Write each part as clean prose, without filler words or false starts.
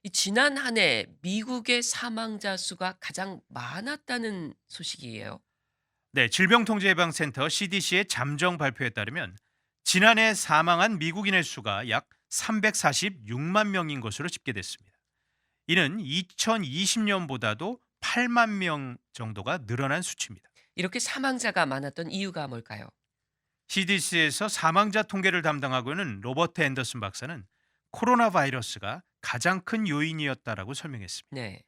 이 지난 한 해 미국의 사망자 수가 가장 많았다는 소식이에요. 네, 질병통제예방센터 CDC의 잠정 발표에 따르면 지난해 사망한 미국인의 수가 약 346만 명인 것으로 집계됐습니다. 이는 2020년보다도 8만 명 정도가 늘어난 수치입니다. 이렇게 사망자가 많았던 이유가 뭘까요? CDC에서 사망자 통계를 담당하고 있는 로버트 앤더슨 박사는 코로나 바이러스가 가장 큰 요인이었다라고 설명했습니다. 네.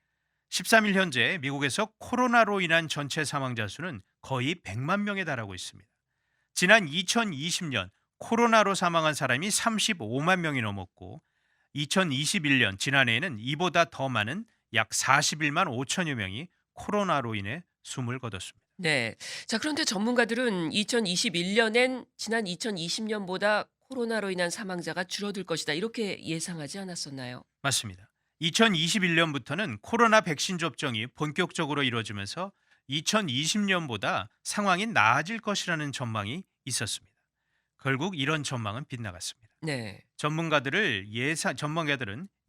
13일 현재 미국에서 코로나로 인한 전체 사망자 수는 거의 100만 명에 달하고 있습니다. 지난 2020년 코로나로 사망한 사람이 35만 명이 넘었고 2021년 지난해에는 이보다 더 많은 약 41만 5천여 명이 코로나로 인해 숨을 거뒀습니다. 네. 자, 그런데 전문가들은 2021년엔 지난 2020년보다 코로나로 인한 사망자가 줄어들 것이다. 이렇게 예상하지 않았었나요? 맞습니다. 2021년부터는 코로나 백신 접종이 본격적으로 이루어지면서 2020년보다 상황이 나아질 것이라는 전망이 있었습니다. 결국 이런 전망은 빗나갔습니다. 네. 전문가들은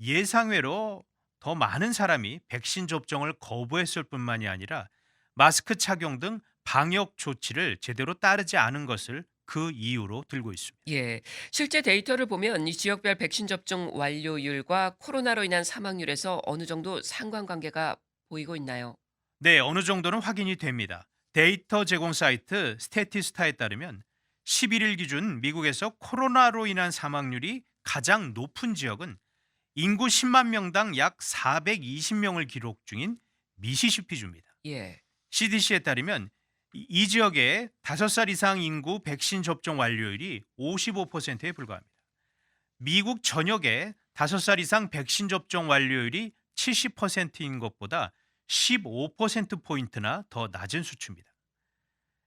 예상외로 더 많은 사람이 백신 접종을 거부했을 뿐만이 아니라 마스크 착용 등 방역 조치를 제대로 따르지 않은 것을 그 이유로 들고 있습니다. 예. 실제 데이터를 보면 이 지역별 백신 접종 완료율과 코로나로 인한 사망률에서 어느 정도 상관관계가 보이고 있나요? 네, 어느 정도는 확인이 됩니다. 데이터 제공 사이트 스태티스타에 따르면 11일 기준 미국에서 코로나로 인한 사망률이 가장 높은 지역은 인구 10만 명당 약 420명을 기록 중인 미시시피주입니다. 예. CDC에 따르면 이 지역의 5살 이상 인구 백신 접종 완료율이 55%에 불과합니다. 미국 전역의 5살 이상 백신 접종 완료율이 70%인 것보다 15%포인트나 더 낮은 수치입니다.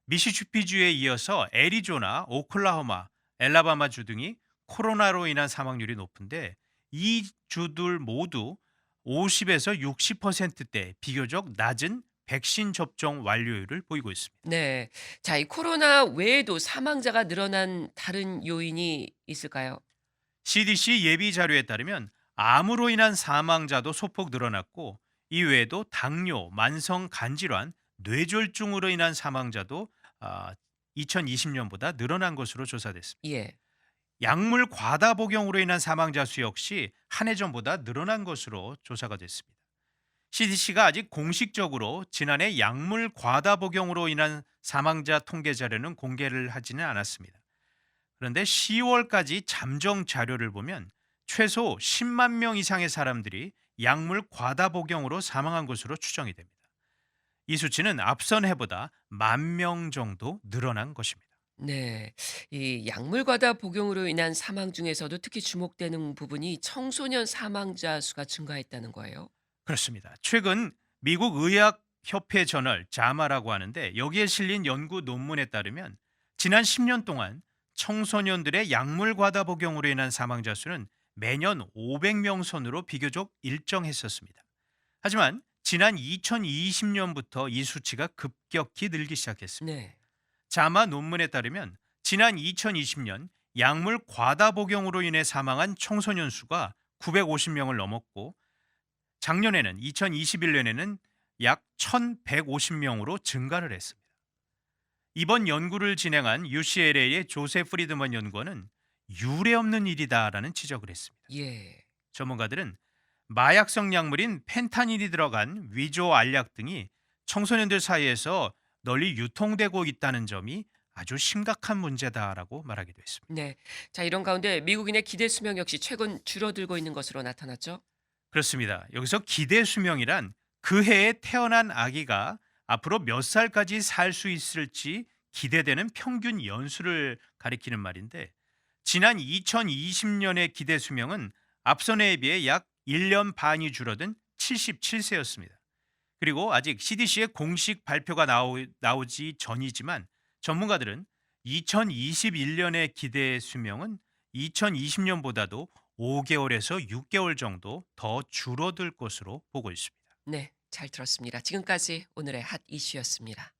미시시피주에 이어서 애리조나, 오클라호마, 엘라바마주 등이 코로나로 인한 사망률이 높은데 이 주들 모두 50에서 60%대 비교적 낮은 백신 접종 완료율을 보이고 있습니다. 네. 자, 이 코로나 외에도 사망자가 늘어난 다른 요인이 있을까요? CDC 예비 자료에 따르면 암으로 인한 사망자도 소폭 늘어났고 이 외에도 당뇨, 만성 간질환, 뇌졸중으로 인한 사망자도 2020년보다 늘어난 것으로 조사됐습니다. 예. 약물 과다 복용으로 인한 사망자 수 역시 한 해 전보다 늘어난 것으로 조사가 됐습니다. CDC가 아직 공식적으로 지난해 약물 과다 복용으로 인한 사망자 통계 자료는 공개를 하지는 않았습니다. 그런데 10월까지 잠정 자료를 보면 최소 10만 명 이상의 사람들이 약물 과다 복용으로 사망한 것으로 추정이 됩니다. 이 수치는 앞선 해보다 1만 명 정도 늘어난 것입니다. 네. 이 약물 과다 복용으로 인한 사망 중에서도 특히 주목되는 부분이 청소년 사망자 수가 증가했다는 거예요. 그렇습니다. 최근 미국 의학협회 저널 자마라고 하는데 여기에 실린 연구 논문에 따르면 지난 10년 동안 청소년들의 약물 과다 복용으로 인한 사망자 수는 매년 500명 선으로 비교적 일정했었습니다. 하지만 지난 2020년부터 이 수치가 급격히 늘기 시작했습니다. 네. 자마 논문에 따르면 지난 2020년 약물 과다 복용으로 인해 사망한 청소년 수가 950명을 넘었고 작년에는 2021년에는 약 1,150명으로 증가를 했습니다. 이번 연구를 진행한 UCLA의 조세 프리드먼 연구원은 유례없는 일이다라는 지적을 했습니다. 예. 전문가들은 마약성 약물인 펜타닐이 들어간 위조 알약 등이 청소년들 사이에서 널리 유통되고 있다는 점이 아주 심각한 문제다라고 말하기도 했습니다. 네. 자, 이런 가운데 미국인의 기대 수명 역시 최근 줄어들고 있는 것으로 나타났죠. 그렇습니다. 여기서 기대 수명이란 그 해에 태어난 아기가 앞으로 몇 살까지 살 수 있을지 기대되는 평균 연수를 가리키는 말인데 지난 2020년의 기대 수명은 앞선 해에 비해 약 1년 반이 줄어든 77세였습니다. 그리고 아직 CDC의 공식 발표가 나오지 전이지만 전문가들은 2021년의 기대 수명은 2020년보다도 5개월에서 6개월 정도 더 줄어들 것으로 보고 있습니다. 네. 잘 들었습니다. 지금까지 오늘의 핫 이슈였습니다.